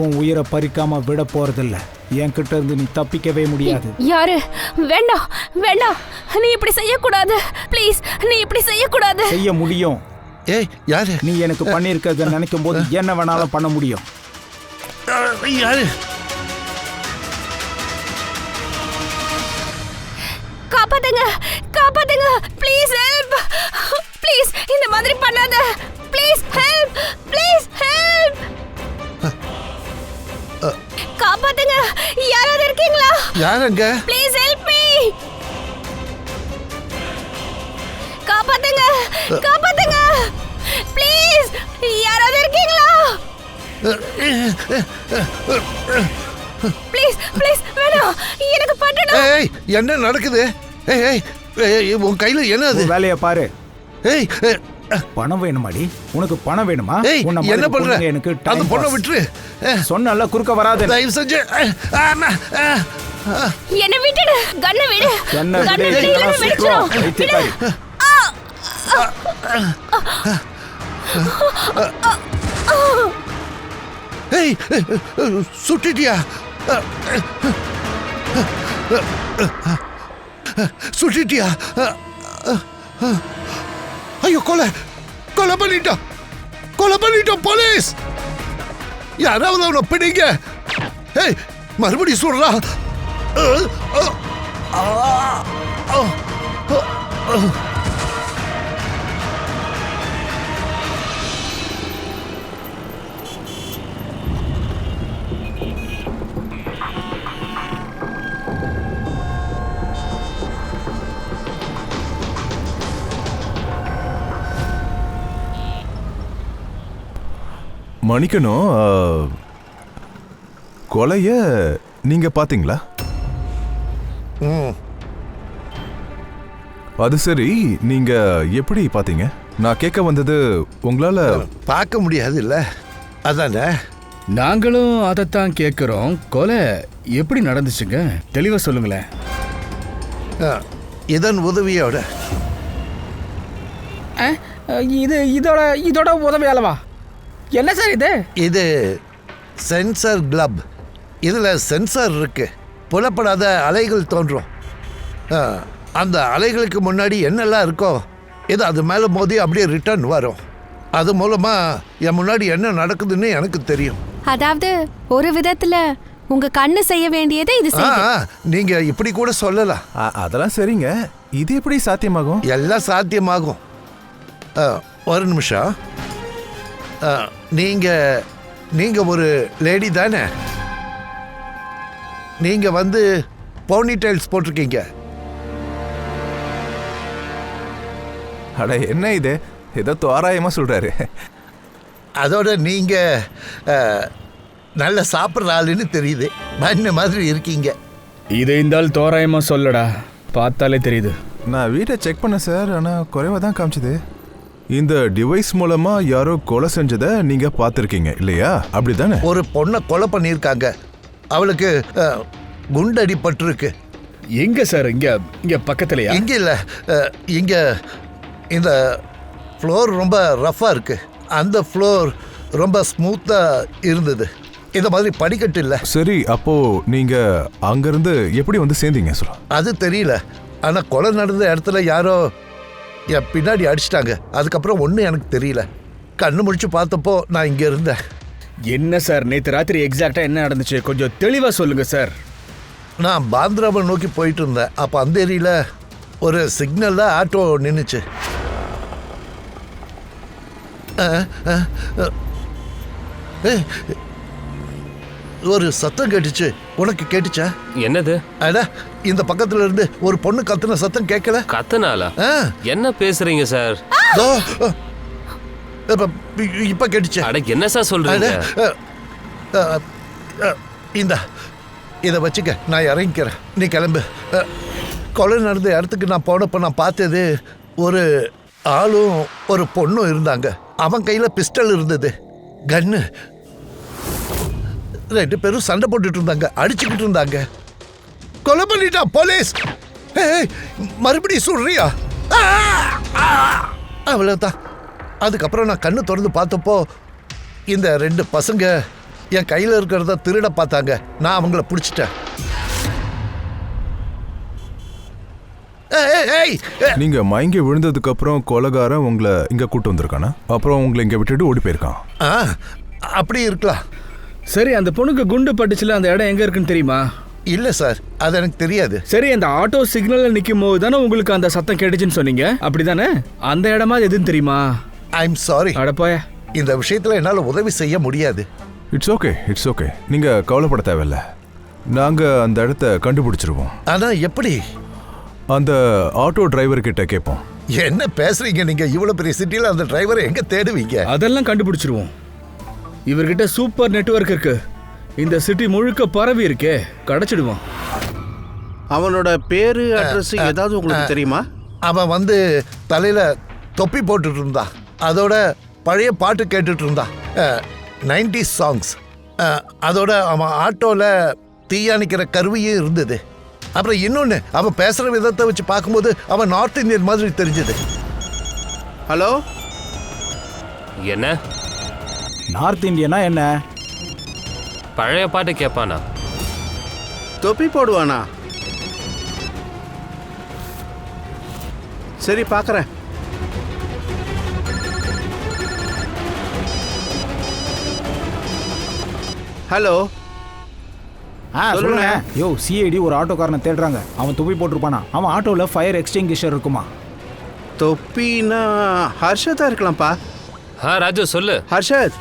உன் உயிரை பறிக்காம விட போறதில்ல. என்கிட்ட இருந்து நீ தப்பிக்கவே முடியாது. யாரு? வேண்டாம் வேண்டாம், நீ இப்படி செய்யக்கூடாது. ப்ளீஸ், நீ இப்படி செய்யக்கூடாது. செய்ய முடியும். ஏய் யாரு? நீ எனக்கு பண்ணிருக்கிறத நினைக்கும் போது என்ன வேணாலும் பண்ண முடியும். யாரு? காப்பாத்துங்க, காப்பாத்துங்க, ப்ளீஸ் ஹெல்ப், ப்ளீஸ் இந்த மாதிரி பண்ணாத, ப்ளீஸ் ஹெல்ப், ப்ளீஸ் ஹெல்ப், காப்பாத்துங்க, யாராவது இருக்கீங்களா? யாருங்க? ப்ளீஸ் ஹெல்ப் மீ, காப்பாத்துங்க, காப்பாத்துங்க, ப்ளீஸ், யாராவது இருக்கீங்களா? ப்ளீஸ் ப்ளீஸ், வேணாம், எனக்கு பண்ணணும். ஏய் என்ன நடக்குது? ஏய் ஏய் உன் கையில என்ன அது? வேலைய பாரு. ஏய் பணம் வேணுமாடி? உனக்கு பணம் வேணுமா? ஏய் என்ன பண்ற? எனக்கு அந்த பொண்ணை விட்டுரு. சொன்னல குறுக்க வராத. தயவு செஞ்சு என்ன விட்டுடு, கண்ணை விடு. கண்ணை விடு, இல்லைன்னா வெடிச்சிரும். வைத்தியக்காரி. ஏய் சுட்டிட்டியா? சுட்டிட்டியா? ஐயோ கொலை கொலை பண்ணிட்டோம், கொலை பண்ணிட்டோம். போலீஸ் யாராவது அவனை பிடிங்க. ஏய் மறுபடியும் சொல்றா. மணிக்கணும், கொலைய நீங்க பாத்தீங்களா? அது சரி, நீங்க எப்படி பாத்தீங்க? நான் கேட்க வந்தது, உங்களால பார்க்க முடியாது இல்ல, அதானே? நாங்களும் அதைத்தான் கேட்குறோம். கொலை எப்படி நடந்துச்சுங்க? தெளிவா சொல்லுங்களேன். இதன் உதவியோட. இதோட உதவியாலவா? என்ன சார் இது? இது சென்சார் கிளப். இதில் சென்சார் இருக்கு. புலப்படாத அலைகள் தோன்றும். அந்த அலைகளுக்கு முன்னாடி என்னெல்லாம் இருக்கோ இது அது மேலே மோதி அப்படியே ரிட்டர்ன் வரும். அது மூலமா என் முன்னாடி என்ன நடக்குதுன்னு எனக்கு தெரியும். அதாவது ஒரு விதத்துல உங்க கண்ணு செய்ய வேண்டியதை இது செய்யுது. நீங்க இப்படி கூட சொல்லலாம். அதெல்லாம் சரிங்க, இது எப்படி சாத்தியமாகும்? எல்லாம் சாத்தியமாகும். ஒரு நிமிஷம். நீங்க ஒரு லேடி தானே? நீங்க வந்து போனி டைல்ஸ் போட்டிருக்கீங்க. அட என்ன இது, ஏதோ தோராயமா சொல்றாரு. அதோட நீங்க நல்ல சாப்பிட்ற ஆளுன்னு தெரியுது. மண்ணு மாதிரி இருக்கீங்க. இதை இருந்தால் தோராயமா சொல்லடா, பார்த்தாலே தெரியுது. நான் வீட்டை செக் பண்ண சார், ஆனால் குறைவாக தான் காமிச்சது. இந்த டிவைஸ் மூலமா யாரோ கொலை செஞ்சதை நீங்க பார்த்துருக்கீங்க இல்லையா? அப்படிதானே? ஒரு பொண்ணை கொலை பண்ணியிருக்காங்க. அவளுக்கு குண்டடிப்பட்டிருக்கு. எங்க சார்? இங்க பக்கத்துலயா? இங்க இல்ல, இங்க இந்த ஃப்ளோர் ரொம்ப ரஃபா இருக்கு. அந்த ஃப்ளோர் ரொம்ப ஸ்மூத்தா இருந்தது. இந்த மாதிரி படிக்கட்டு இல்ல. சரி, அப்போ நீங்க அங்கிருந்து எப்படி வந்து சேர்ந்தீங்க சொல்ல? அது தெரியல. ஆனா கொலை நடந்த இடத்துல யாரோ என் பின்னாடி அடிச்சிட்டாங்க. அதுக்கப்புறம் ஒன்றும் எனக்கு தெரியல. கண்ணு முடிச்சு பார்த்தப்போ நான் இங்க இருந்தேன். என்ன சார், நேற்று ராத்திரி எக்ஸாக்டா என்ன நடந்துச்சு? கொஞ்சம் தெளிவா சொல்லுங்க சார். நான் பாந்திராவை நோக்கி போயிட்டு இருந்தேன். அப்போ அந்த ஏரியில ஒரு சிக்னல்ல ஆட்டோ நின்றுச்சு. ஒரு சத்தம் கேட்டுச்சு. உனக்கு கேட்டுச்சா? என்னது? அடா, இந்த பக்கத்துல இருந்து ஒரு பொண்ணு கத்துன சத்தம் கேட்கல? கத்துனாலா? என்ன பேசுறீங்க சார்? இப்ப கேட்டுச்சு. அட என்ன சார் சொல்றீங்க? இந்த இதை வச்சுக்க, நான் இறங்கிக்கிறேன், நீ கிளம்பு. கொலை நடந்த இடத்துக்கு நான் போனப்ப நான் பார்த்தது ஒரு ஆளும் ஒரு பொண்ணும் இருந்தாங்க. அவன் கையில பிஸ்டல் இருந்தது, கன்னு. ரெண்டு பேரும் சண்டை போட்டுட்டு இருந்தாங்க, அடிச்சுக்கிட்டு இருந்தாங்க. கொலை பண்ணிட்டா போலீஸ். மறுபடியும் சொல்றியா? அவ்வளவுதான். அதுக்கப்புறம் நான் கண்ணு திறந்து பார்த்தப்போ இந்த ரெண்டு பசங்க என் கையில் இருக்கிறத திருட பார்த்தாங்க. நான் அவங்கள பிடிச்சிட்டேன். நீங்க மயங்கி விழுந்ததுக்கு அப்புறம் கொலைகாரன் உங்களை இங்க கூட்டு வந்திருக்கானா? அப்புறம் உங்களை இங்க விட்டுட்டு ஓடி போயிருக்கான். அப்படி இருக்கலாம். சரி, அந்த பொண்ணுக்கு குண்டு பட்டுச்சுல, அந்த இடம் எங்க இருக்குன்னு தெரியுமா? இல்ல சார், அது எனக்கு தெரியாது. சரி, அந்த ஆட்டோ சிக்னல்ல நிக்கும் போது தானே உங்களுக்கு அந்த சத்தம் கேட்டுச்சுன்னு சொன்னீங்க, அப்படிதானே? அந்த இடமா எதுன்னு தெரியுமா? I am sorry. அடப்போய, இந்த விஷயத்துல என்னால உதவி செய்ய முடியாது. It's okay. நீங்க கவலைப்பட தேவையில்ல. நாங்க அந்த இடத்த கண்டுபிடிச்சிருவோம். ஆனா எப்படி? அந்த ஆட்டோ டிரைவர் கிட்ட கேட்போம். என்ன பேசுறீங்க நீங்க? இவ்வளவு பெரிய சிட்டில அந்த டிரைவரை எங்க தேடுவீங்க? அதெல்லாம் கண்டுபிடிச்சிருவோம். இவர்கிட்ட சூப்பர் நெட்வொர்க் இருக்கு. இந்த சிட்டி முழுக்க பரவி இருக்கே, கிடைச்சிடுவான். அவனோட பேரு, அட்ரஸ் ஏதாவது உங்களுக்கு தெரியுமா? அவன் வந்து தலையில தொப்பி போட்டுட்டு இருந்தான். அதோட பழைய பாட்டு கேட்டுட்டு இருந்தான், 90s சாங்ஸ். அதோட அவன் ஆட்டோல தீயணைக்கிற கருவியும் இருந்தது. அப்புறம் இன்னொன்னு, அவன் பேசுற விதத்தை வச்சு பார்க்கும்போது அவன் நார்த் இந்தியன் மாதிரி தெரிஞ்சது. ஹலோ, என்ன நார்த் இந்தியனா என்ன? பழைய பாட்டு கேட்பானா? தொப்பி போடுவானா? சரி, பார்க்கறேன். ஹலோ, சொல்லுங்க. யோ, சிஐடி ஒரு ஆட்டோக்காரனை தேடுறாங்க. அவன் தொப்பி போட்டிருப்பானா? அவன் ஆட்டோல ஃபயர் எக்ஸ்டிங்கிஷர் இருக்குமா? தொப்பினா ஹர்ஷதா இருக்கலாம்ப்பா. ராஜு சொல்லு. ஹர்ஷத்,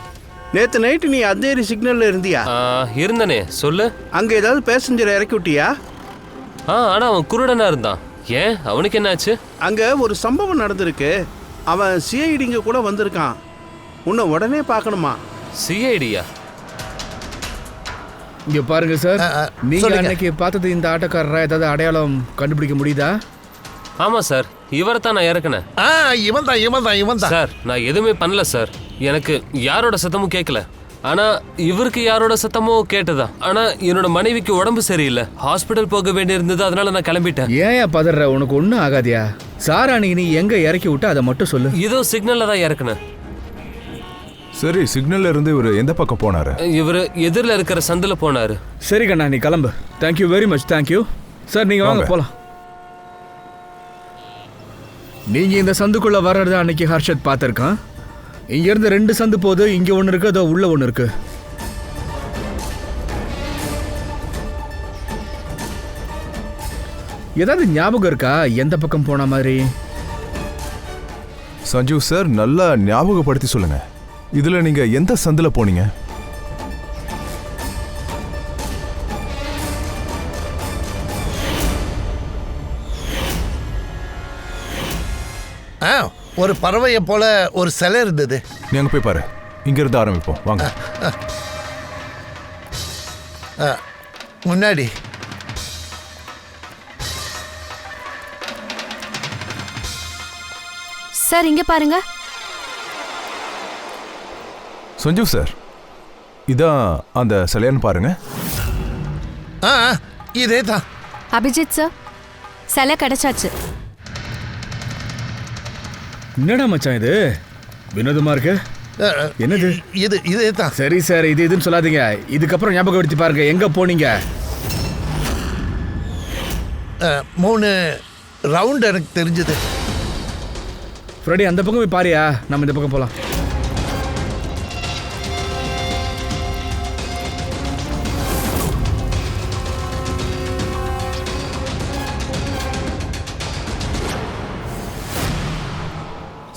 நேத்து நைட்டு நீ அந்தேரி சிக்னல்ல இருந்தியா? இருந்தனே, சொல்லு. அங்க ஏதாவது பேசஞ்சரை இறக்கி விட்டியா? ஆனா அவன் குருடனா இருந்தான். ஏன், அவனுக்கு என்னாச்சு? அங்க ஒரு சம்பவம் நடந்திருக்கு. அவன் சிஐடிங்க கூட வந்திருக்கான். உன்னை உடனே பார்க்கணுமா? சிஐடியா? இங்க பாருங்க சார், நீங்க சொல்லுங்க. அன்னைக்கு பார்த்தது இந்த ஆட்டோக்காரரா? ஏதாவது அடையாளம் கண்டுபிடிக்க முடியுதா? ஆமா சார், இவரை தான் நான் இறக்குனேன். இவன் தான். சார், நான் எதுவுமே பண்ணல சார். எனக்கு யாரோட சத்தமும் கேட்கல. ஆனா இவருக்கு யாரோட சத்தமோ கேட்டதா. ஆனா என்னோட மனைவிக்கு உடம்பு சரியில்லை, ஹாஸ்பிட்டல் போக வேண்டியிருந்தது. அதனால நான் கிளம்பிட்டேன். ஏன் பதற? உனக்கு ஒன்றும் ஆகாதியா? சார், அன்னைக்கு நீ எங்க இறக்கி விட்டு அதை மட்டும் சொல்லு. இதோ சிக்னல்ல தான் இறக்குனேன். சரி, சிக்னல்ல இருந்து இவர் எந்த பக்கம் போனாரு? இவரு எதிரில் இருக்கிற சந்தில போனாரு. சரி கண்ணா, நீ கிளம்பு. Thank you very much. Thank you sir. நீங்க வாங்க, போலாம். நீங்க இந்த சந்துக்குள்ள வர்றது அன்னைக்கு ஹர்ஷத் பார்த்திருக்கான். இங்க இருந்து 2 சந்து போகுது. இங்க ஒண்ணு இருக்கு, அதோ உள்ள ஒண்ணு இருக்கு. ஏதாவது ஞாபகம் இருக்கா எந்த பக்கம் போன மாதிரி? சஞ்சீவ் சார், நல்லா ஞாபகப்படுத்தி சொல்லுங்க. இதுல நீங்க எந்த சந்துல போனீங்க? ஒரு பறவையை போல ஒரு சிலை இருந்தது. நீ அங்க போய் பாரு. இங்க இருந்து ஆரம்பிப்போம், வாங்க. முன்னாடி சார், இங்க பாருங்க. சஞ்சீவ் சார், இதான் அந்த சிலையான்னு பாருங்க. இதே தான். அபிஜித் சார், சிலை கிடைச்சாச்சு. என்னடா மச்சான் இது வினோதமா இருக்கு? என்னது இதே தான். சரி சார், இதுன்னு சொல்லாதீங்க. இதுக்கப்புறம் ஞாபகப்படுத்தி பாருங்க, எங்க போனீங்க? 3 ரவுண்ட் எனக்கு தெரிஞ்சது. ஃப்ரெடி, அந்த பக்கம் போய் பாரியா, நம்ம இந்த பக்கம் போலாம்.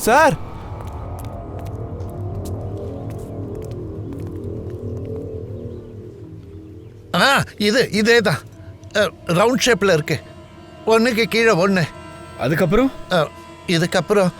சார், இதே தான். ரவுண்ட் ஷேப்ல இருக்கு. ஒன்றுக்கு கீழே ஒன்று. அதுக்கப்புறம் இதுக்கப்புறம்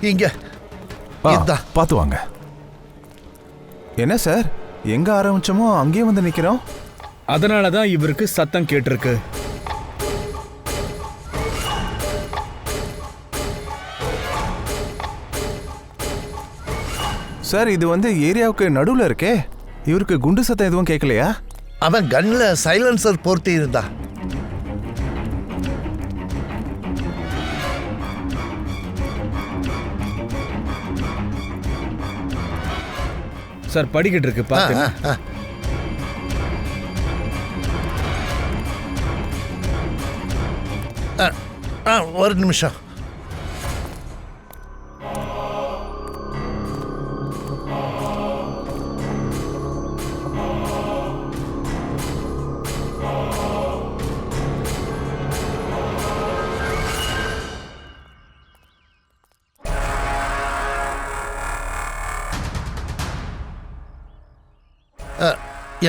இங்க இதுதான். பார்த்து வாங்க. என்ன சார், எங்க ஆரம்பிச்சோமோ அங்கேயே வந்து நிக்கிறோம். அதனால தான் இவருக்கு சத்தம் கேட்டிருக்கு. சார் இது வந்து ஏரியாவுக்கு நடுவில் இருக்கே, இவருக்கு குண்டு சத்தம் எதுவும் கேட்கலையா? அவன் கன்ல சைலன்சர் பொருத்தி இருந்தா. சார் படிக்கிட்டு இருக்கு பாத்து. ஒரு நிமிஷம்.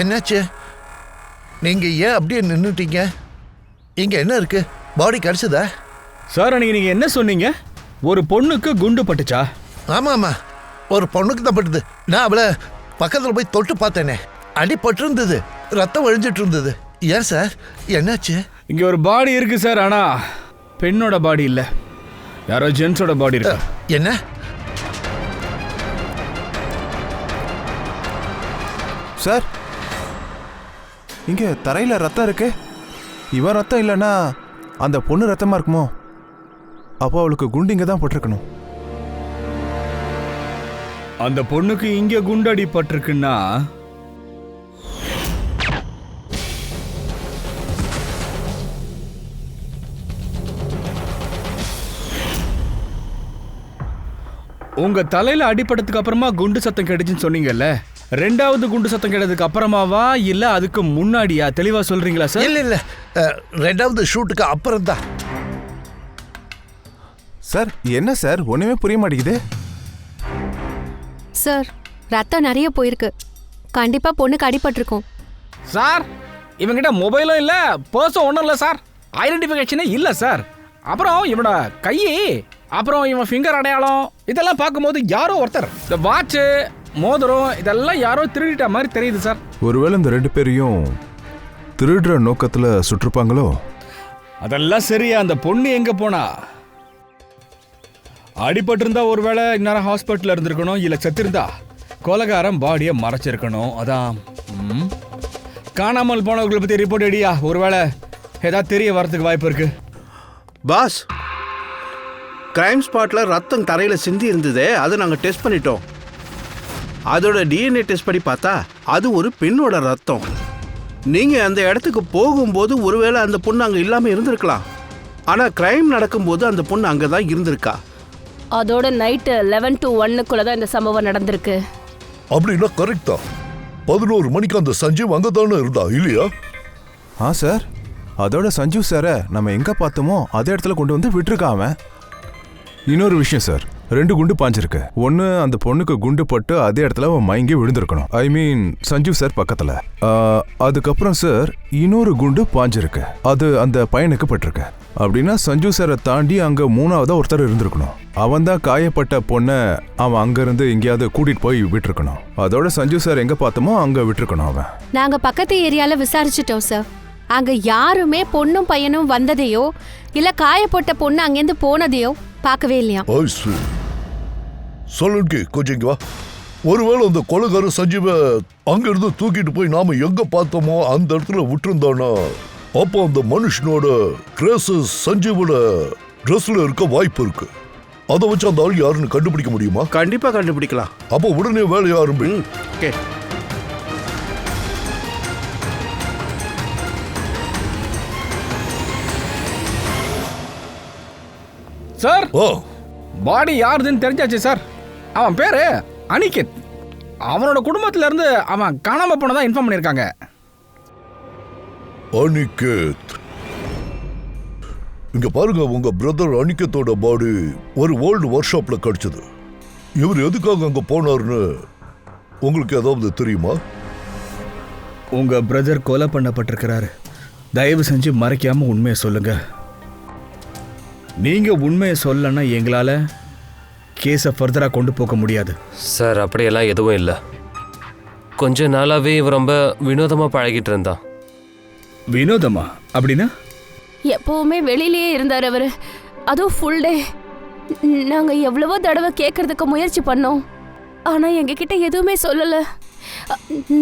என்னாச்சு? நீங்க ஏன் அப்படியே நின்றுட்டீங்க? இங்க என்ன இருக்கு? பாடி கிடைச்சதா? சார் அன்னைக்கு நீங்க என்ன சொன்னீங்க? ஒரு பொண்ணுக்கு குண்டு பட்டுச்சா? ஆமா, ஒரு பொண்ணுக்கு தான் பட்டுது. நான் அவளை பக்கத்தில் போய் தொட்டு பார்த்தேனே, அடிபட்டு இருந்தது, ரத்தம் வழிஞ்சிட்டு இருந்தது. ஏன் சார், என்னாச்சு? இங்க ஒரு பாடி இருக்கு சார், ஆனா பெண்ணோட பாடி இல்ல, யாரோ ஜென்ஸோட பாடி இருக்கு. என்ன? சார் இங்க தரையில ரத்தம் இருக்கு. இவன் ரத்தம் இல்லைன்னா அந்த பொண்ணு ரத்தமா இருக்குமோ? அப்போ அவளுக்கு குண்டு இங்க தான் போட்டிருக்கணும். அந்த பொண்ணுக்கு இங்க குண்டடி பட்டிருக்குன்னா உங்க தலையில அடிபட்டதுக்கு அப்புறமா குண்டு சத்தம் கிடைச்சுன்னு சொன்னீங்கல்ல, ரெண்டாவது குண்டு சத்தம் கிடைச்சதுக்கு அப்புறமாவா இல்ல அதுக்கு முன்னாடியா? தெளிவா சொல்றீங்களா சார்? இல்ல ரெண்டாவது ஷூட்டுக்கு அப்புறம் தான். சார் என்ன சார் ஒண்ணுமே புரிய மாட்டேங்குது. சார் ரத்தம் நிறைய போயிருக்கு, கண்டிப்பா பொண்ணுக்கு அடிபட்டிருக்கும். சார் இவங்கிட்ட மொபைலும் இல்ல, பர்ஸும் ஒன்றும் இல்லை சார், ஐடென்டிஃபிகேஷனே இல்லை சார். அப்புறம் இவனோட கை, அப்புறம் இவன் ஃபிங்கர் அடையாளம் இதெல்லாம் பார்க்கும்போது யாரோ ஒருத்தர் இந்த வாட்சு மோதிரம் இதெல்லாம் யாரோ திருடிட்ட மாதிரி தெரியுது சார். ஒருவேளை இந்த ரெண்டு பேரையும் திருடுற நோக்கத்துல சுற்றுப்பாங்களோ? அதெல்லாம் சரியா, அந்த பொண்ணு எங்க போனா? அடிபட்டு இருந்தா ஒருவேளை இந்நேரம் ஹாஸ்பிட்டல் இருந்திருக்கணும், இல்ல செத்திருந்தா கொலகாரம் பாடியை மறைச்சிருக்கணும். அதான் காணாமல் போனவர்களை பத்தி ரிப்போர்ட் எடியா, ஒருவேளை ஏதாவது தெரிய வரதுக்கு வாய்ப்பு இருக்கு. பாஸ், கிரைம் ஸ்பாட்ல ரத்தம் தரையில் சிந்தி இருந்ததே, அதை நாங்கள் டெஸ்ட் பண்ணிட்டோம். அதோட டிஎன்ஏ டெஸ்ட் பண்ணி பார்த்தா அது ஒரு பெண்ணோட ரத்தம். நீங்கள் அந்த இடத்துக்கு போகும்போது ஒருவேளை அந்த பொண்ணு அங்கே இல்லாமல் இருந்திருக்கலாம். ஆனால் கிரைம் நடக்கும்போது அந்த பொண்ணு அங்கே தான் இருந்திருக்கா. அதோட நைட்டு 11 to 1 தான் இந்த சம்பவம் நடந்திருக்கு. அப்படின்னா கரெக்ட் தான். 11 மணிக்கு அந்த சஞ்சீவ் அங்கே தானே இருந்தா இல்லையா? சார் அதோட சஞ்சீவ் சாரை நம்ம எங்க பார்த்தோமோ அதே இடத்துல கொண்டு வந்து விட்டுருக்கான் அவன். இன்னொரு விஷயம் சார், 2 குண்டு பாஞ்சிருக்கு. ஒன்று அந்த பொண்ணுக்கு குண்டு பட்டு அதே இடத்துல அவன் மயங்கி விழுந்திருக்கணும், ஐ மீன் சஞ்சீவ் சார் பக்கத்தில். அதுக்கப்புறம் சார் இன்னொரு குண்டு பாஞ்சிருக்கு, அது அந்த பையனுக்கு பட்டிருக்கு. அப்படின்னா சஞ்சீவ் சாரை தாண்டி அங்கே 3ஆவதா ஒருத்தர் இருந்திருக்கணும். அவன் தான் காயப்பட்ட பொண்ணை அவன் அங்கேருந்து எங்கேயாவது கூட்டிகிட்டு போய் விட்டுருக்கணும். அதோட சஞ்சீவ் சார் எங்கே பார்த்தோமோ அங்கே விட்டுருக்கணும் அவன். நாங்க பக்கத்து ஏரியால விசாரிச்சிட்டோம் சார், அங்க யாருமே பொண்ணும் பையனும் வந்ததையோ இல்ல காயப்பட்ட பொண்ணு அங்கேருந்து போனதையோ பார்க்கவே இல்லையா. சொல்லுங்க, கொஞ்சம் இங்க வா. ஒருவேளை அந்த கொலைகாரர் சஞ்சீவை அங்கிருந்து தூக்கிட்டு போய் நாம எங்க பார்த்தோமோ அந்த இடத்துல விட்டுருந்தானா, அப்போ அந்த மனுஷனோட ட்ரெஸ் சஞ்சீவோட ட்ரெஸ்ல இருக்க வாய்ப்பு இருக்கு. அதை வச்சு அந்த ஆள் யாருன்னு கண்டுபிடிக்க முடியுமா? கண்டிப்பாக கண்டுபிடிக்கலாம். அப்போ உடனே வேலையை ஆரம்பி. ஓகே சார் பாடி யாருதுன்னு தெரிஞ்சாச்சு சார். அவன் பேரு அனிகேத். அவனோட குடும்பத்துல இருந்து அவன் காணாம போனதா இன்ஃபார்ம் பண்ணிருக்காங்க. அனிகேத், இங்க பாருங்க, உங்க பிரதர் அனிகேத்தோட பாடி ஒரு ஓல்டு ஒர்க் ஷாப்ல கிடைச்சது. இவர் எதுக்காக அங்க போனாருன்னு உங்களுக்கு ஏதாவது தெரியுமா? உங்க பிரதர் கொலை பண்ணப்பட்டிருக்கிறாரு, தயவு செஞ்சு மறைக்காம உண்மையை சொல்லுங்க. நீங்க உண்மையை சொல்லனா எங்களால கேஸை ஃபர்தரா கொண்டு போக முடியாது. சார் அப்படியெல்லாம் எதுவும் இல்லை. கொஞ்ச நாளாவே இவன் ரொம்ப வினோதமா பழகிட்டு இருந்தான். வினோதமா அப்படின்னா? எப்பவுமே வெளியிலேயே இருந்தார் அவரு, அதுவும் ஃபுல் டே. நாங்க எவ்வளவோ தடவை கேட்கறதுக்கு முயற்சி பண்ணோம், ஆனா எங்ககிட்ட எதுவுமே சொல்லல.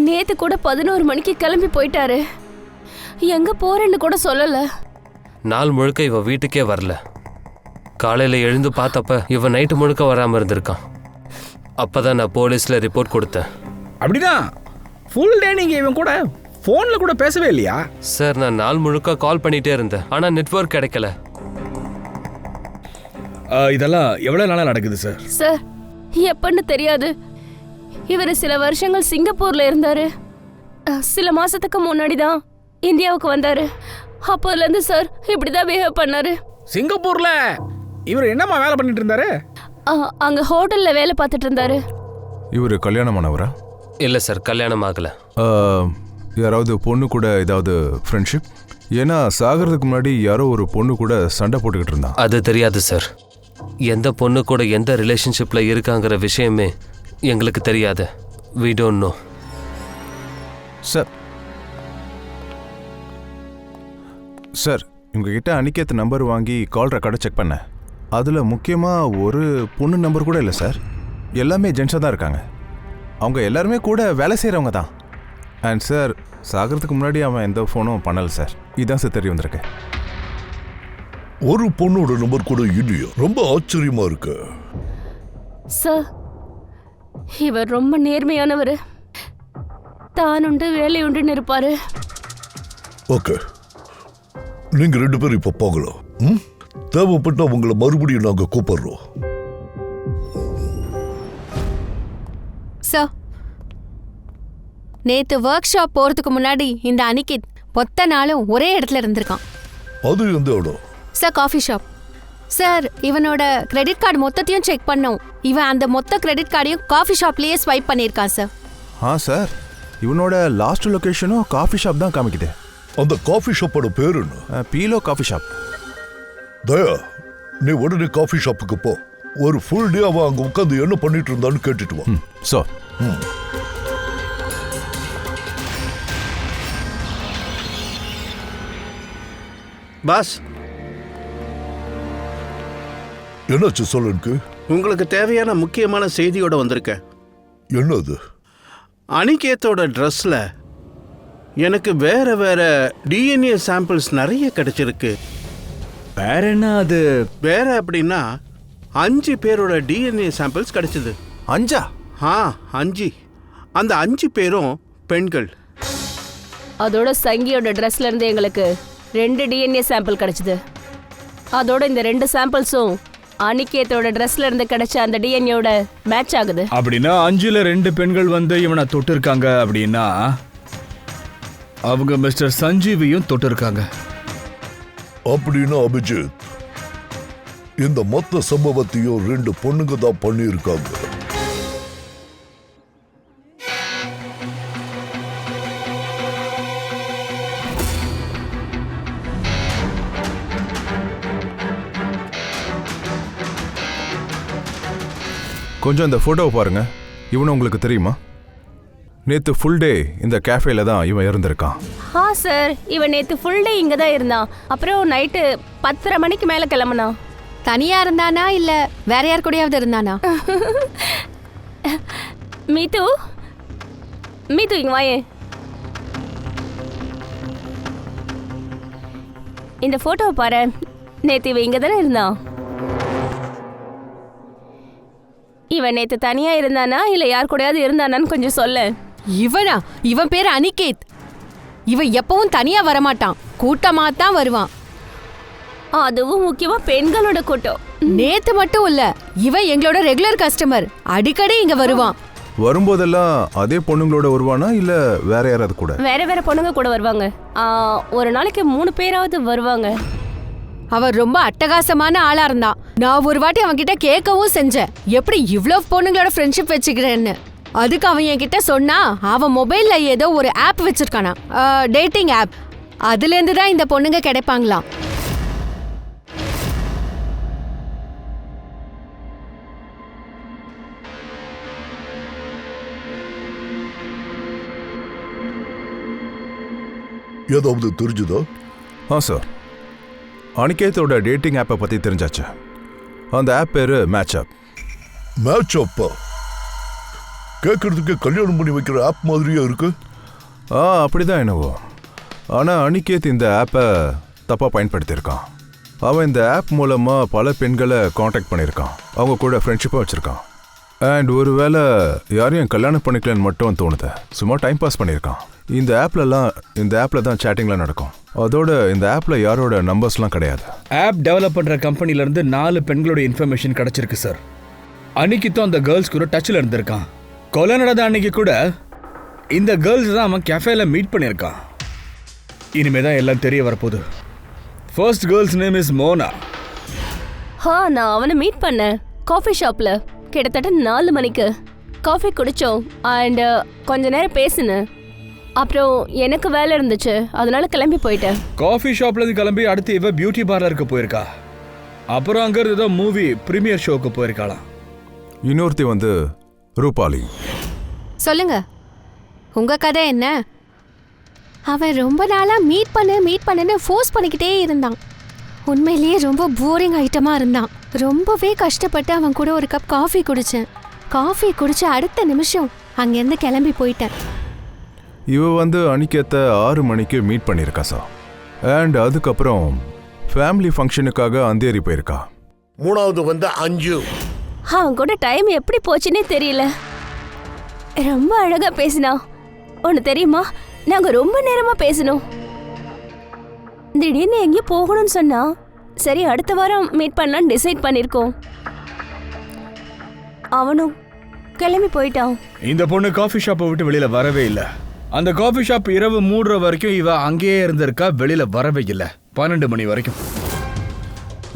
நேத்து கூட 11 மணிக்கு கிளம்பி போயிட்டாரு. எங்க போறேன்னு கூட சொல்லல. நாள் முழுக்க இவன் வீட்டுக்கே வரல. காலையில எழுந்து பார்த்தப்ப இவன் நைட்டு முழுக்க வராம இருந்திருக்கான். அப்பதான் நான் போலீஸ்ல ரிப்போர்ட் கொடுத்தேன். அப்படிதான் ஃபுல் டே நீங்க இவன் கூட ஃபோன்ல கூட பேசவே இல்லையா? சார், நான் நாள் முழுக்க கால் பண்ணிட்டே இருந்தேன், ஆனா நெட்வொர்க் கிடைக்கல. இதெல்லாம் எவ்வளவு நாளா நடக்குது சார்? சார், எப்பன்னு தெரியாது. இவர் சில வருஷங்கள் சிங்கப்பூர்ல இருந்தாரு. சில மாசத்துக்கு முன்னாடி தான் இந்தியாவுக்கு வந்தாரு. அப்போதுல இருந்து சார் இப்படிதான் பிஹேவ் பண்ணாரு. சிங்கப்பூர்ல இவர் என்னமா வேலை பண்ணிட்டு இருந்தாரு? அங்க ஹோட்டல்ல வேலை பார்த்துட்டு இருந்தாரு. இவர் கல்யாணமானவரா? இல்ல சார், கல்யாணம் ஆகல. யாராவது பொண்ணு கூட ஏதாவது ஃப்ரெண்ட்ஷிப்? ஏன்னா சாகிறதுக்கு முன்னாடி யாரோ ஒரு பொண்ணு கூட சண்டை போட்டுக்கிட்டு இருந்தான். அது தெரியாது சார். எந்த பொண்ணு கூட எந்த ரிலேஷன்ஷிப்ல இருக்காங்கிற விஷயமே எங்களுக்கு தெரியாது. we don't know. சார், உங்ககிட்ட அனிகேத் நம்பர் வாங்கி கால் ரெக்கார்டை செக் பண்ணேன். அதில் முக்கியமாக ஒரு பொண்ணு நம்பர் கூட இல்லை சார். எல்லாமே ஜென்ஸாக தான் இருக்காங்க. அவங்க எல்லாருமே கூட வேலை செய்கிறவங்க தான். அண்ட் சார், சாகிறதுக்கு முன்னாடி அவன் எந்த ஃபோனும் பண்ணலை சார். இதுதான் சார் தெரிய வந்திருக்கு. ஒரு பொண்ணோட நம்பர் கூட இல்லையா? ரொம்ப ஆச்சரியமா இருக்கு. சார், இவர் ரொம்ப நேர்மையானவர். தானுண்டு வேலையுண்டுன்னு இருப்பாரு. ஓகே, நீங்க 2 பேரும் இப்ப போகலாம். தேவைப்பட்டா உங்களை மறுபடியும் நாங்க கூப்பிடுறோம். சார், நேத்து ஒர்க் ஷாப் போறதுக்கு முன்னாடி இந்த அனிகேத் மொத்த நாளும் ஒரே இடத்துல இருந்திருக்கான். அது எந்த இடம்? Sir, coffee shop. சார், இவனோட கிரெடிட் கார்டு மொத்தத்தையும் செக் பண்ணோம். இவன் அந்த மொத்த கிரெடிட் கார்டையும் காஃபி ஷாப்லயே ஸ்வைப் பண்ணியிருக்கான் சார். சார், இவனோட லாஸ்ட் லொகேஷனும் காஃபி ஷாப் தான் காமிக்குது. அந்த காஃபி ஷாப்போட பேரு என்ன? Below coffee shop. தயா, நீ உடனே காஃபி ஷாப்புக்கு போ. ஒரு ஃபுல் டே அவன் அங்க உட்காந்து என்ன பண்ணிட்டு இருந்தான்னு கேட்டுட்டு வா. சார். பாஸ், என்னாச்சு சொல்லுங்க. உங்களுக்கு தேவையான முக்கியமான செய்தியோட வந்திருக்கேன். என்னது? அனிகேத்தோட ட்ரெஸ்ல எனக்கு வேற வேற டிஎன்ஏ சாம்பிள்ஸ் நிறைய கிடைச்சிருக்கு. வேற என்ன அது? வேற அப்படின்னா 5 பேரோட டிஎன்ஏ சாம்பிள்ஸ் கிடைச்சது. 5? 5. அந்த 5 பேரும் பெண்கள். அதோட சங்கியோட ட்ரெஸ்ல இருந்து எங்களுக்கு 2 டிஎன்ஏ சாம்பிள் கிடைச்சது. அதோட இந்த 2 சாம்பிள்ஸும் அனிகேத்தோட ட்ரெஸ்ல இருந்து கிடைச்ச அந்த டிஎன்ஏவோட மேட்ச் ஆகுது. அப்படின்னா 5ல 2 பெண்கள் வந்து இவனை தொட்டு இருக்காங்க. அப்படின்னா அவங்க மிஸ்டர் சஞ்சீவியும் தொட்டு இருக்காங்க. அப்படின்னா அபிஜித், இந்த மொத்த சம்பவத்தையும் 2 பொண்ணுங்க தான் பண்ணியிருக்காங்க. கொஞ்சம் இந்த ஃபோட்டோவை பாருங்க. இவனை உங்களுக்கு தெரியுமா? நேற்று ஃபுல் டே இந்த கேஃபேல தான் இவன் இருந்திருக்கான். சார், இவன் நேற்று ஃபுல் டே இங்கே தான் இருந்தான். அப்புறம் நைட்டு 10:30 மணிக்கு மேலே கிளம்புனான். தனியா இருந்தானா இல்ல வேற யார் கூடயாவது இருந்தானா? மீது, மீது இங்க வாயே. இந்த போட்டோவை பாரு. நேற்று இவன் இங்கே தானே இருந்தான். இவன் நேற்று தனியா இருந்தானா இல்ல யார் கூடயாவது இருந்தானான்னு கொஞ்சம் சொல்ல. இவனா? இவன் பேரு அனிகேத். இவன் எப்பவும் தனியா வரமாட்டான், கூட்டமா தான் வருவான். அதுவும் முக்கியமா பெண்களோட கூட்டம். நேத்து மட்டும் இல்ல, இவன் எங்களோட ரெகுலர் கஸ்டமர். அடிக்கடி இங்க வருவான். வரும்போதெல்லாம் அதே பொண்ணுங்களோட வருவானா இல்ல வேற யாராவது கூட? வேற வேற பொண்ணுங்க கூட வருவாங்க. ஒரு நாளைக்கு 3 பேராவது வருவாங்க. அவன் ரொம்ப அட்டகாசமான ஆளா இருந்தான். நான் ஒரு வாட்டி அவன் கிட்ட கேட்கவும் செஞ்சேன், எப்படி இவ்வளவு பொண்ணுங்களோட ஃப்ரெண்ட்ஷிப் வச்சுக்கிறேன்னு. அதுக்கு அவன் என்கிட்ட சொன்னா, அவன் மொபைல்ல ஏதோ ஒரு ஆப் வச்சிருக்கானா, டேட்டிங் ஆப். அதுல இருந்து தான் இந்த பொண்ணுங்க கிடைப்பாங்களாம். ஏதாவது தெரிஞ்சுதா? சார், அனிகேத்தோட டேட்டிங் ஆப்பை பற்றி தெரிஞ்சாச்சு. அந்த ஆப் பேர் மேட்ச் அப். மேட்ச் அப்பா? கேட்கறதுக்கு கல்யாணம் பண்ணி வைக்கிற ஆப் மாதிரியா இருக்கு. அப்படிதான் என்னவோ. ஆனால் அனிகேத் இந்த ஆப்பை தப்பாக பயன்படுத்தியிருக்கான். அவன் இந்த ஆப் மூலமாக பல பெண்களை காண்டாக்ட் பண்ணியிருக்கான், அவங்க கூட ஃப்ரெண்ட்ஷிப்பாக வச்சுருக்கான். அண்ட் ஒருவேளை யாரையும் கல்யாணம் பண்ணிக்கலன்னு மட்டும் தோணுது, சும்மா டைம் பாஸ் பண்ணியிருக்கான். இந்த ஆப்பில் தான் சேட்டிங்லாம் நடக்கும். அதோட இந்த ஆப்பில் யாரோட நம்பர்ஸ்லாம் கிடையாது. ஆப் டெவலப் பண்ணுற கம்பெனிலேருந்து 4 பெண்களோட இன்ஃபர்மேஷன் கிடச்சிருக்கு சார். அன்னைக்குத்தான் அந்த கேர்ள்ஸ் கூட டச்சில் இருந்திருக்கான். கொலை நடந்த அன்னைக்கு கூட இந்த கேர்ள்ஸ் தான் அவன் கேஃபேல மீட் பண்ணியிருக்கான். இனிமே தான் எல்லாம் தெரிய வரப்போகுது. First girls name is Mona. நான் அவனை மீட் பண்ணேன் காஃபி ஷாப்ல. கிட்டத்தட்ட 4 மணிக்கு காஃபி குடிச்சோம் அண்ட் கொஞ்ச நேரம் பேசினேன். அப்புறம் எனக்கு வேலை இருந்துச்சு, அதனால கிளம்பி போயிட்டேன். காஃபி ஷாப்லேருந்து கிளம்பி அடுத்து இவ பியூட்டி பார்லருக்கு போயிருக்கா. அப்புறம் அங்கேருந்து ஏதோ மூவி ப்ரீமியர் ஷோக்கு போயிருக்காளாம். இன்னொருத்தி வந்து ரூபாலி. சொல்லுங்க, உங்க கதை என்ன? அவன் ரொம்ப நாளா மீட் பண்ணுன்னு ஃபோர்ஸ் பண்ணிக்கிட்டே இருந்தான். உண்மையிலேயே ரொம்ப போரிங் ஐட்டமா இருந்தான். ரொம்பவே கஷ்டப்பட்டு அவன் கூட ஒரு கப் காஃபி குடிச்சேன். காஃபி குடிச்ச அடுத்த நிமிஷம் அங்கேருந்து கிளம்பி போயிட்டேன். இவ வந்து அனிகேத்தை 6 மணிக்கு மீட் பண்ணியிருக்கா சார். அண்ட் அதுக்கப்புறம் ஃபேமிலி ஃபங்க்ஷனுக்காக அந்தேரி போயிருக்கா. 3வது வந்து அஞ்சு. அவன் கூட டைம் எப்படி போச்சுன்னே தெரியல. ரொம்ப அழகா பேசினா. ஒன்று தெரியுமா, நாங்க ரொம்ப நேரமா பேசணும். திடீர்னு எங்கேயும் போகணும்னு சொன்னா, சரி அடுத்த வாரம் மீட் பண்ணலான்னு டிசைட் பண்ணிருக்கோம். அவனும் கிளம்பி போயிட்டான். இந்த பொண்ணு காஃபி ஷாப்பை விட்டு வெளியில வரவே இல்லை. அந்த காஃபி ஷாப் இரவு 3 வரைக்கும் இவ அங்கேயே இருந்திருக்கா, வெளியில வரவே இல்லை. 12 மணி வரைக்கும்.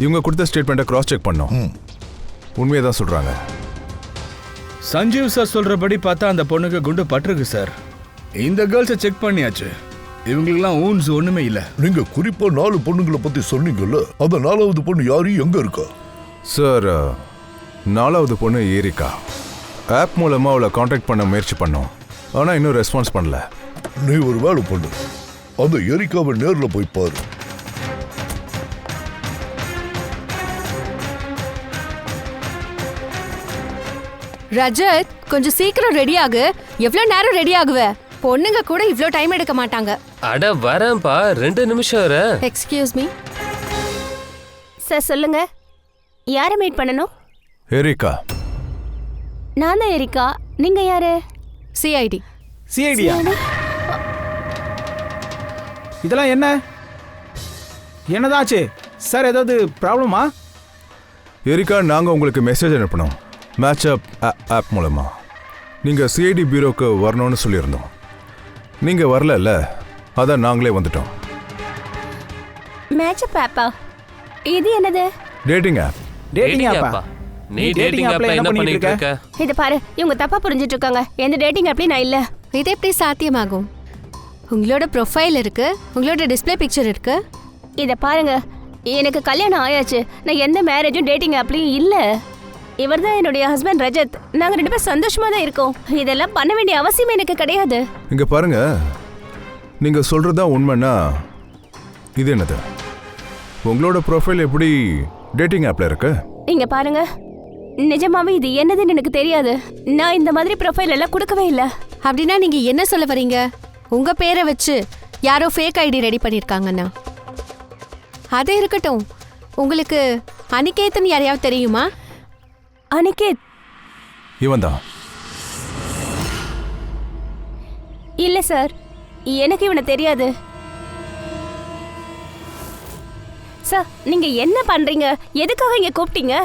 இவங்க கொடுத்த ஸ்டேட்மெண்ட்டை கிராஸ் செக் பண்ணோம். உண்மையை தான் சொல்றாங்க. சஞ்சீவ் சார் சொல்றபடி பார்த்தா அந்த பொண்ணுக்கு குண்டு பட்டிருக்கு சார். இந்த கேர்ள்ஸை செக் பண்ணியாச்சு, இவங்களுக்குலாம் ஊன்ஸ் ஒண்ணுமே இல்லை. நீங்க குறிப்பா 4 பொண்ணுங்களை பத்தி சொன்னீங்கல்ல, அந்த 4வது பொண்ணு யாரு, எங்க இருக்கா? சார், 4வது பொண்ணு ஏரிக்கா. ஆப் மூலமாக அவளை காண்டாக்ட் பண்ண முயற்சி பண்ணோம், ஆனால் இன்னும் ரெஸ்பான்ஸ் பண்ணல. நீ ஒரு வேலை பண்ணு, அந்த ஏரிக்காவை நேரில் போய் பாரு. ரஜத், கொஞ்சம் சீக்கிரம் ரெடி ஆகு. எவ்வளவு நேரம் ரெடி ஆகுவ? பொண்ணுங்க கூட இவ்ளோ டைம் எடுக்க மாட்டாங்க. அட வரேன்பா, 2 நிமிஷம். எக்ஸ்கியூஸ் மீ சார், சொல்லுங்க, யாரை மீட் பண்ணணும்? ஏரிக்கா. நான் தான் எரிக்கா. நீங்க யாரு? சிஐடி. சிஐடியா? இதெல்லாம் என்னதாச்சு சார்? ஏதாவது ப்ராப்ளமா? ஏரிக்கா, நாங்கள் உங்களுக்கு மெசேஜ் அனுப்பினோம் மேட்ச் அப் ஆப் மூலமாக. நீங்கள் சிஐடி பியூரோக்கு வரணும்னு சொல்லியிருந்தோம். நீங்கள் வரல, அதான் நாங்களே வந்துட்டோம். மேட்ச் ஆப்பா? இது என்னது? Dating app. டேட்டிங் ஆப்பா? நீ டேட்டிங் ஆப்ல என்ன பண்ணிட்டு இருக்க? இது பாரு, இவங்க தப்பா புரிஞ்சிட்டு இருக்காங்க. எந்த டேட்டிங் ஆப்லயும் நான் இல்ல. இது எப்படி சாத்தியமாகும்? உங்களோட ப்ரொஃபைல் இருக்கு, உங்களோட டிஸ்ப்ளே பிக்சர் இருக்கு. இத பாருங்க, எனக்கு கல்யாணம் ஆயாச்சு. நான் எந்த மேரேஜும் டேட்டிங் ஆப்லயும் இல்ல. இவர் தான் என்னுடைய ஹஸ்பண்ட் ரஜத். நாங்க 2 பேரும் சந்தோஷமா தான் இருக்கோம். இதெல்லாம் பண்ண வேண்டிய அவசியம் எனக்கு கிடையாது. இங்க பாருங்க, நீங்க சொல்றதா உண்மைன்னா இது என்னது? உங்களோட ப்ரொஃபைல் எப்படி டேட்டிங் ஆப்ல இருக்கு? இங்க பாருங்க, நிஜமாவே இது என்னதுன்னு எனக்கு தெரியாது. நான் இந்த மாதிரி ப்ரொஃபைல் எல்லாம் கொடுக்கவே இல்ல. அப்படின்னா நீங்க என்ன சொல்ல வரீங்க? உங்க பேரை வச்சு யாரோ ஃபேக் ஐடி ரெடி பண்ணிருக்காங்கன்னா? அது இருக்கட்டும், உங்களுக்கு அனிகேத்னு யாரையாவது தெரியுமா? அனிகேத்? இவன் தான். இல்ல சார், எனக்கு இவனை தெரியாது. சார், நீங்க என்ன பண்றீங்க? எதுக்காக இங்க கூப்பிட்டீங்க?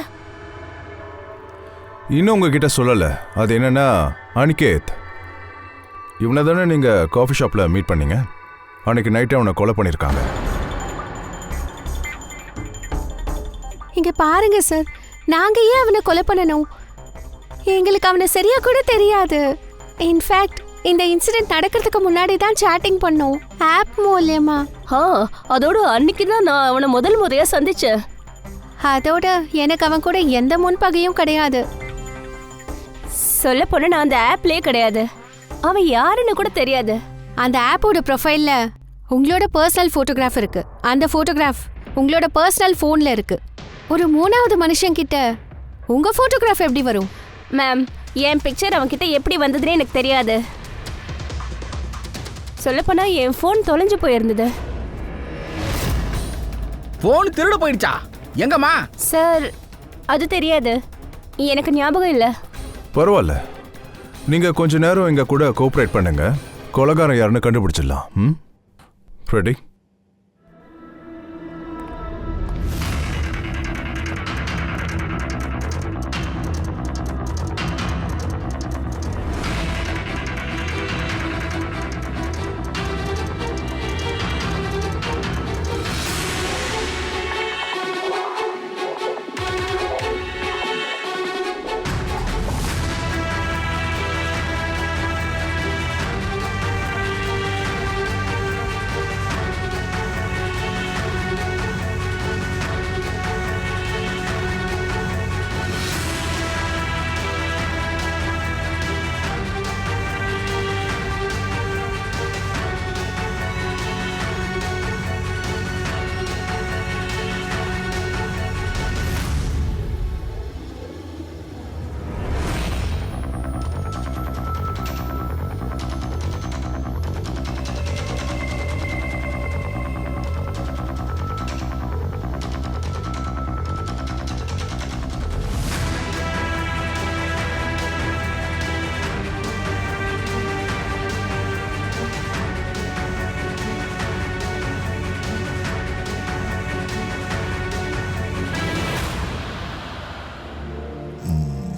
இன்னும் உங்ககிட்ட சொல்லல. அது என்னன்னா, அனிகேத் இவனை தானே நீங்க காஃபி ஷாப்ல மீட் பண்ணீங்க. அன்னைக்கு நைட்டே அவனை கொலை பண்ணிருக்காங்க. இங்க பாருங்க சார், நாங்க ஏன் அவனை கொலை பண்ணணும்? எங்களுக்கு அவனை சரியா கூட தெரியாது. இன்ஃபேக்ட் இந்த இன்சிடென்ட் நடக்கிறதுக்கு முன்னாடி தான் சாட்டிங் பண்ணோம் ஆப் மூலமா. அதோட அன்னைக்கு தான் நான் அவனை முதல் முறையா சந்திச்சேன். அதோட எனக்கு அவன் கூட எந்த முன்பகையும் கிடையாது. சொல்ல போனா நான் அந்த ஆப்லயே கிடையாது. அவன் யாருன்னு கூட தெரியாது. அந்த ஆப்போட ப்ரொஃபைல்ல உங்களோட பர்சனல் ஃபோட்டோகிராஃப் இருக்கு. அந்த ஃபோட்டோகிராஃப் உங்களோட பர்சனல் ஃபோன்ல இருக்கு. ஒரு 3வது மனுஷன் கிட்ட உங்க ஃபோட்டோகிராஃப் எப்படி வரும்? மேம், என் பிக்சர் அவன்கிட்ட எப்படி வந்ததுன்னே எனக்கு தெரியாது. சொல்லப்போனா என் ஃபோன் தொலைஞ்சு போயிருந்தது. போன் திருடு போயிடுச்சா? எங்கம்மா? சார் அது தெரியாது, எனக்கு ஞாபகம் இல்லை. பரவாயில்ல, நீங்க கொஞ்ச நேரம் எங்க கூட கோஆப்ரேட் பண்ணுங்க. கொலைகாரன் யாருன்னு கண்டுபிடிச்சிடலாம். ம், ரெடி?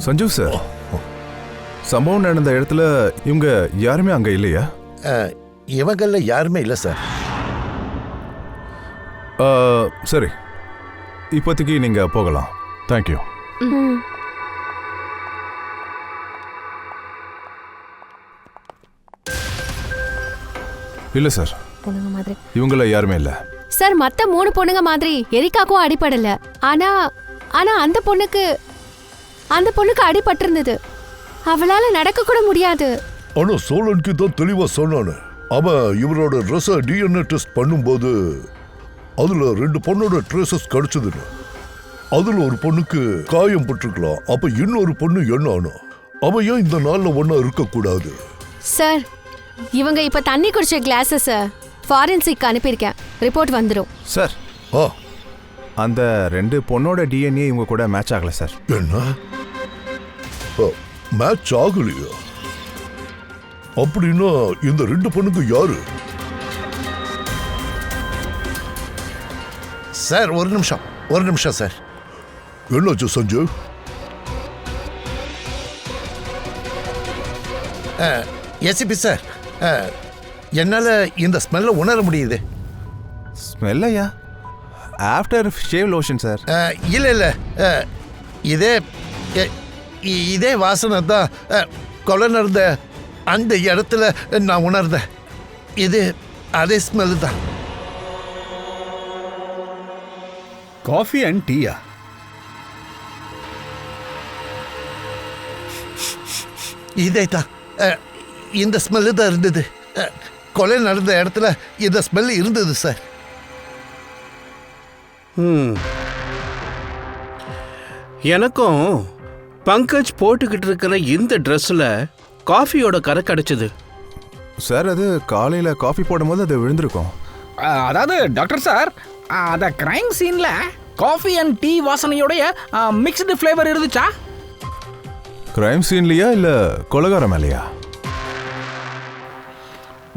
சஞ்சீவ் சார், சம்பவம் நடந்த இடத்துல இவங்க யாருமே அங்க இல்லையா? இவங்கள யாருமே இல்லை சார். சரி, இப்போதைக்கு நீங்க போகலாம். தேங்க்யூ. இல்ல சார், இவங்கள யாருமே இல்ல சார். மத்த 3 பொண்ணுங்க மாதிரி எரிக்காக்கும் அடிபடல. ஆனா ஆனா அந்த பொண்ணுக்கு அடிபட்டிருந்தது. அவளால நடக்க கூட முடியாது. ஆனா சோழனுக்கு தான் தெளிவா சொன்னானு. அவன் இவரோட ட்ரெஸ்ஸை டிஎன்ஏ டெஸ்ட் பண்ணும்போது அதுல 2 பொண்ணோட ட்ரேசஸ் கிடைச்சதுன்னு. அதுல ஒரு பொண்ணுக்கு காயம் பட்டிருக்கலாம். அப்ப இன்னொரு பொண்ணு என்ன ஆனா? அவன் ஏன் இந்த நாள்ல ஒன்னா இருக்க கூடாது? சார், இவங்க இப்ப தண்ணி குடிச்ச கிளாஸஸ் ஃபாரன்சிக் அனுப்பியிருக்கேன். ரிப்போர்ட் வந்துடும். சார், அந்த 2 பொண்ணோட டிஎன்ஏ இவங்க கூட மேட்ச் ஆகல சார். என்ன மேட்ச் ஆகலையா? அப்படின்னா இந்த 2 பொண்ணுக்கு யாரு? சார் ஒரு நிமிஷம் சார். என்னாச்சு சஞ்சய்? எஸ்பி சார், என்னால இந்த ஸ்மெல்ல உணர முடியுது. ஸ்மெல்லையா? After shave lotion sir. இல்ல இதே வாசனை தான் கொலை நடந்த அந்த இடத்துல நான் உணர்ந்தேன். இது அதே ஸ்மெல் தான். காஃபி அண்ட் டீயா? இதே தான், இந்த ஸ்மெல்லு தான் இருந்தது. கொலை நடந்த இடத்துல இந்த ஸ்மெல் இருந்தது சார். எனக்கும் பங்கஜ் போட்டுக்கிட்டு இருக்கிற இந்த ட்ரெஸ்ல காஃபியோட கரை கிடைச்சது சார். அது காலையில காஃபி போடும்போது அது விழுந்திருக்கும். அதாவது டாக்டர் சார், அந்த கிரைம் சீன்ல காஃபி அண்ட் டீ வாசனையோடைய மிக்ஸ்டு ஃப்ளேவர் இருந்துச்சா? கிரைம் சீன்லையா இல்ல கொலைகார மேலையா?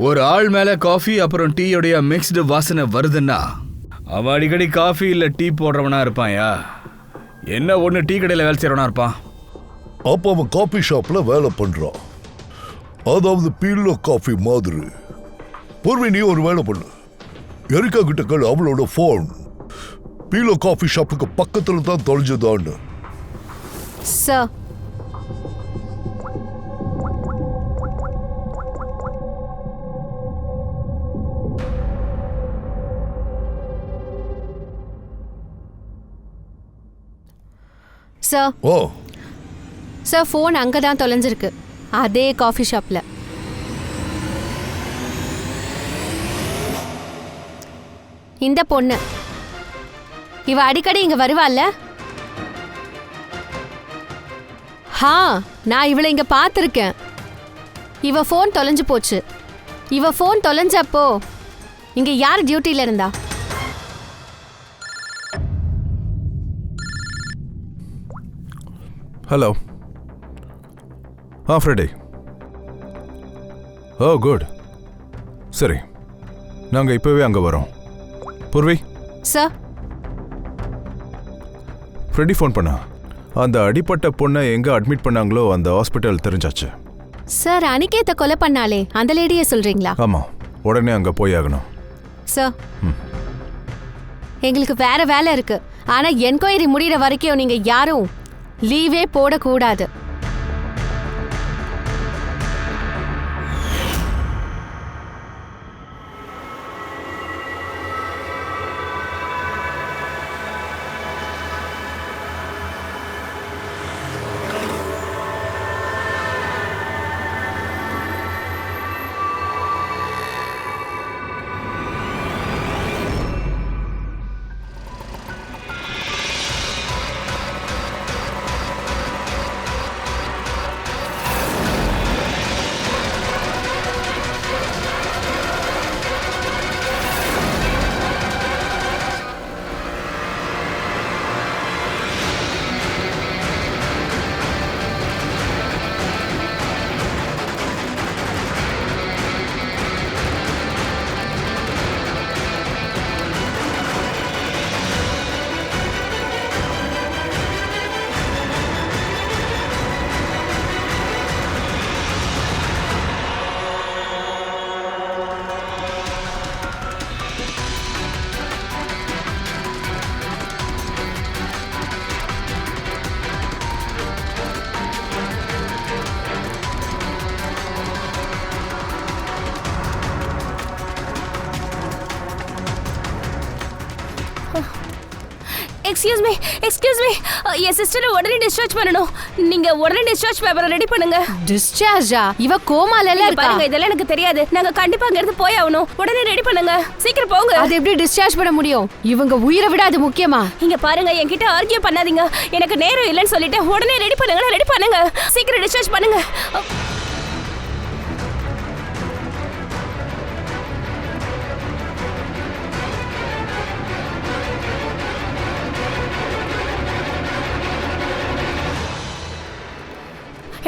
ஒரு ஆள் மேல காஃபி அப்புறம் டீயோடைய மிக்ஸ்டு வாசனை வருதுன்னா அவன் அடிக்கடி காஃபி இல்ல டீ போடுறவனா இருப்பான்யா. என்ன ஒண்ணு டீ கடையில் வேலை செய்யறவனா இருப்பான். அப்போ அவன் காஃபி ஷாப்ல வேலை பண்றான். அதாவது பீலோ காஃபி மாதிரி. பொறுமை, நீ ஒரு வேலை பண்ணு. எரிக்கா கிட்ட கேளு அவளோட போன் பீலோ காஃபி ஷாப்புக்கு பக்கத்துல தான் தொலைஞ்சதான்னு. சார், சார் ஃபோன் அங்கே தான் தொலைஞ்சிருக்கு, அதே காஃபி ஷாப்பில். இந்த பொண்ணு இவ அடிக்கடி இங்கே வருவாள்ல, நான் இவளை இங்க பார்த்துருக்கேன். இவ ஃபோன் தொலைஞ்சு போச்சு. இவ ஃபோன் தொலைஞ்சப்போ இங்க யார் டியூட்டில இருந்தா? ஹலோ. ஃப்ரைடே. ஓ குட். சரி, நாங்கள் இப்போவே அங்கே வரோம். பூர்வி. சார். ஃப்ரெடி ஃபோன் பண்ணா. அந்த அடிப்பட்ட பொண்ணை எங்கே அட்மிட் பண்ணாங்களோ அந்த ஹாஸ்பிட்டல் தெரிஞ்சாச்சு. சார், அனிகேத்தை கொலை பண்ணாலே அந்த லேடியை சொல்றீங்களா? ஆமாம், உடனே அங்கே போய் ஆகணும். சார், எங்களுக்கு வேற வேலை இருக்கு. ஆனா என்கொயரி முடிகிற வரைக்கும் நீங்க யாரும் லீவே போடக்கூடாது. எக்ஸ்கியூஸ் மீ, என் சிஸ்டரை உடனே டிஸ்சார்ஜ் பண்ணணும். நீங்க உடனே டிஸ்சார்ஜ் பேப்பரை ரெடி பண்ணுங்க. டிஸ்சார்ஜா? இவ கோமால இருக்கா? பாருங்க, இதெல்லாம் எனக்கு தெரியாது. நாங்க கண்டிப்பா அங்க இருந்து போய் ஆகணும். உடனே ரெடி பண்ணுங்க, சீக்கிரம் போங்க. அது எப்படி டிஸ்சார்ஜ் பண்ண முடியும்? இவங்க உயிரை விட அது முக்கியமா? இங்க பாருங்க, என்கிட்ட ஆர்கியூ பண்ணாதீங்க. எனக்கு நேரம் இல்லைன்னு சொல்லிட்டு உடனே ரெடி பண்ணுங்க, சீக்கிரம் டிஸ்சார்ஜ் பண்ணுங்க.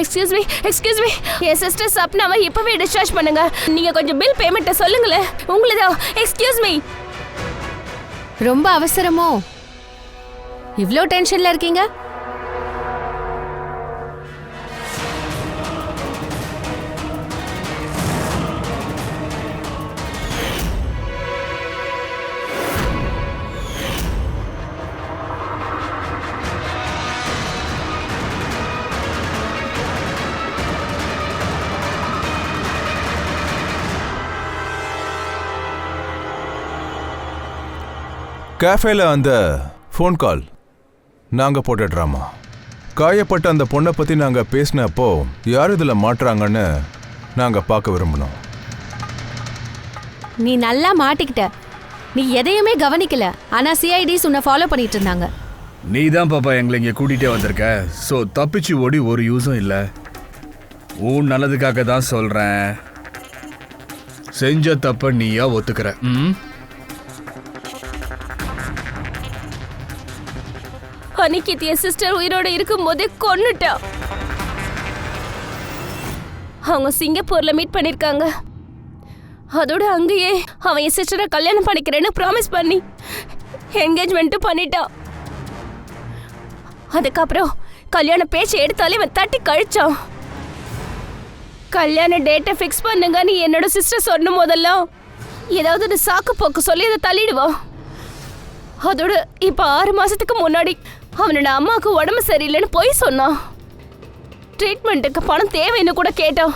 எக்ஸ்கியூஸ் மீ, என் சிஸ்டர் சப்னாவை இப்பவே டிஸ்சார்ஜ் பண்ணுங்க. நீங்க கொஞ்சம் பில் பேமெண்ட்டை சொல்லுங்களேன். உங்களுதான். Excuse me. ரொம்ப அவசரமோ? இவ்ளோ டென்ஷன்ல இருக்கீங்க? கேஃபேல அந்த ஃபோன் கால் நாங்கள் போட்ட ட்ராமா. காயப்பட்ட அந்த பொண்ணை பற்றி நாங்கள் பேசினப்போ யார் இதில் மாட்டுறாங்கன்னு நாங்கள் பார்க்க விரும்பினோம். நீ நல்லா மாட்டிக்கிட்ட. நீ எதையுமே கவனிக்கல. ஆனா சிஐடிஸ் உன்னை ஃபாலோ பண்ணிட்டு இருந்தாங்க. நீ தான் பாப்பா எங்களை இங்கே கூட்டிகிட்டே வந்திருக்க. ஸோ தப்பிச்சு ஓடி ஒரு யூஸும் இல்லை. உன் நல்லதுக்காக தான் சொல்கிறேன். செஞ்ச தப்ப நீயா ஒத்துக்கிற. அனிகேத் என் சிஸ்டர் உயிரோட இருக்கும் போதே கொன்னுட்டா. அவங்க சிங்கப்பூர்ல மீட் பண்ணிருக்காங்க. அதோட அங்கேயே அவன் என் சிஸ்டரை கல்யாணம் பண்ணிக்கிறேன்னு ப்ராமிஸ் பண்ணி என்கேஜ்மெண்ட்டும் பண்ணிட்டான். அதுக்கப்புறம் கல்யாண பேச்சு எடுத்தாலே அவன் தட்டி கழிச்சான். கல்யாண டேட்டை ஃபிக்ஸ் பண்ணுங்கன்னு என்னோட சிஸ்டர் சொன்ன போதெல்லாம் ஏதாவது ஒரு சாக்கு போக்கு சொல்லி அதை தள்ளிடுவான். அதோட இப்ப 6 மாசத்துக்கு முன்னாடி அவனோட அம்மாவுக்கு உடம்பு சரியில்லைன்னு போய் சொன்னான். ட்ரீட்மெண்ட்டுக்கு பணம் தேவைன்னு கூட கேட்டான்.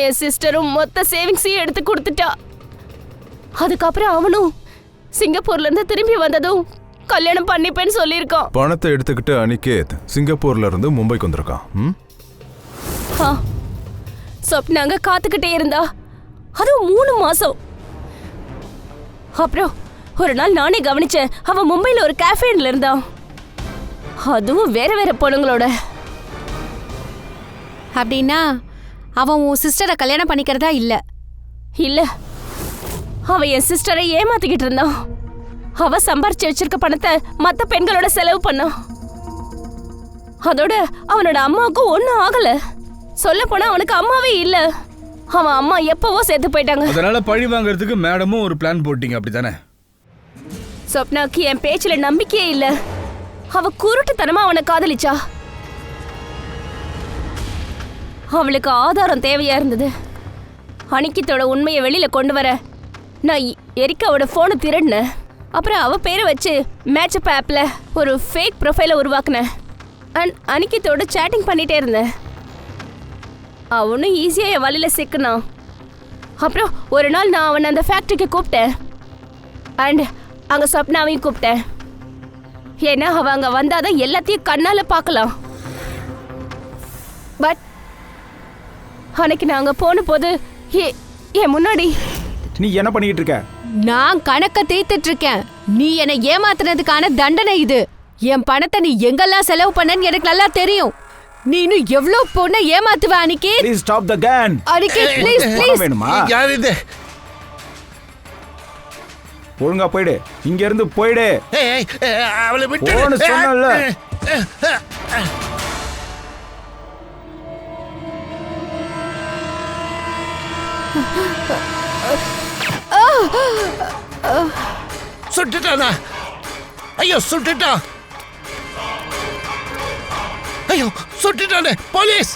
என் சிஸ்டரும் மொத்த சேவிங்ஸையும் எடுத்து கொடுத்துட்டா. அதுக்கப்புறம் அவனும் சிங்கப்பூர்ல இருந்து திரும்பி வந்ததும் கல்யாணம் பண்ணிப்பேன்னு சொல்லியிருக்கான். பணத்தை எடுத்துக்கிட்டு அனிகேத் சிங்கப்பூர்ல இருந்து மும்பைக்கு வந்திருக்கான். சொப்னாங்க காத்துக்கிட்டே இருந்தா. அதுவும் 3 மாசம். அப்புறம் ஒரு நாள் நானே கவனிச்சேன். அவன் மும்பைல ஒரு கேஃபேன்ல இருந்தான். அதுவும் வேற வேற பொண்ணுங்களோட. அப்படின்னா அவன் உன் சிஸ்டரை கல்யாணம் பண்ணிக்கிறதா இல்ல? இல்ல, அவ என் சிஸ்டரை ஏமாத்திக்கிட்டு இருந்தான். அவ சம்பாரிச்சு வச்சிருக்க பணத்தை மத்த பெண்களோட செலவு பண்ணான். அதோட அவனோட அம்மாவுக்கும் ஒன்றும் ஆகல. சொல்ல போனா அவனுக்கு அம்மாவே இல்ல. அவன் அம்மா எப்பவோ சேர்த்து போயிட்டாங்க. அதனால பழி வாங்குறதுக்கு மேடமும் ஒரு பிளான் போட்டீங்க, அப்படித்தானே? சொப்னாக்கு என் பேச்சுல நம்பிக்கையே இல்ல. அவ குருட்டுத்தனமா அவனை காதலிச்சா. அவளுக்கு ஆதாரம் தேவையா இருந்தது. அனிக்கித்தோட உண்மையை வெளியில கொண்டு வர நான் எரிக்காவோட போனை திருடினேன். அப்புறம் அவ பேரை வச்சு மேட்சப் ஆப்ல ஒரு ஃபேக் ப்ரொஃபைலை உருவாக்குனேன். அண்ட் அனிக்கித்தோட சேட்டிங் பண்ணிட்டே இருந்தேன். அவனும் ஈஸியாக என் வழியில் சிக்கினான். அப்புறம் ஒரு நாள் நான் அவனை அந்த ஃபேக்ட்ரிக்கு கூப்பிட்டேன். அண்ட் அங்கே சொப்னாவையும் கூப்பிட்டேன். ஏன்னா அவன் அங்கே வந்தாதான் எல்லாத்தையும் கண்ணால் பார்க்கலாம். பட் அன்னைக்கு நான் அங்கே போன போது என் முன்னாடி. நீ என்ன பண்ணிக்கிட்டு இருக்க? நான் கணக்க தீர்த்துட்டு இருக்கேன். நீ என்னை ஏமாத்துனதுக்கான தண்டனை இது. என் பணத்தை நீ எங்கெல்லாம் செலவு பண்ணன்னு எனக்கு நல்லா தெரியும். நீ இன்னும் எவ்வளவு பொண்ணை ஏமாத்துவ Aniket? Please stop the gun. Aniket please please. வேணுமா? யார் இது? ஒழுங்கா போய்டு, இங்க இருந்து போய்டு. அவளை விட்டு போன்னு சொன்னல. சுட்டுட்டானா? ஐயோ சுட்டுட்டா! ஐயோ சுட்டுட்டானே! போலீஸ்!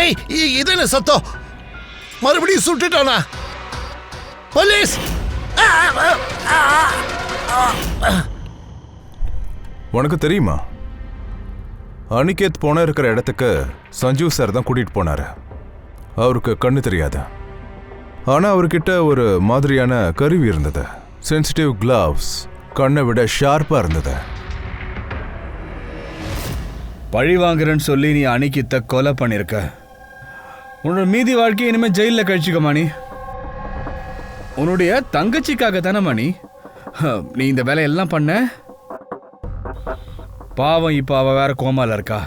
ஏய், இது என்ன சத்தம்? மறுபடியும் சுட்டுட்டானா? போலீஸ்! உனக்கு தெரியுமா, அனிகேத் போன இருக்கிற இடத்துக்கு சஞ்சீவ் சார் தான் கூட்டிட்டு போனாரு. அவருக்கு கண்ணு தெரியாது, ஆனா அவர்கிட்ட ஒரு மாதிரியான கருவி இருந்தது. சென்சிட்டிவ் கிளவ்ஸ், கண்ணை விட ஷார்ப்பா இருந்தது. பழி வாங்குறேன்னு சொல்லி நீ அனிகித்த கொலை பண்ணிருக்க. உன்னோட மீதி வாழ்க்கை இனிமே ஜெயிலில் கழிச்சுக்க மணி. உன்னுடைய தங்கச்சிக்காக தானே மணி நீ இந்த வேலையெல்லாம் பண்ண. பாவம், இப்ப அவ வேற கோமால இருக்கா.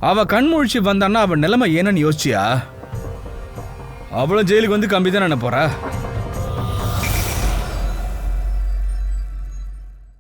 அவ கண்முழிச்சு வந்தான்னா அவன் நிலைமை என்னன்னு யோசிச்சியா? அவளும் ஜெயிலுக்கு வந்து கம்பி தானே போறா.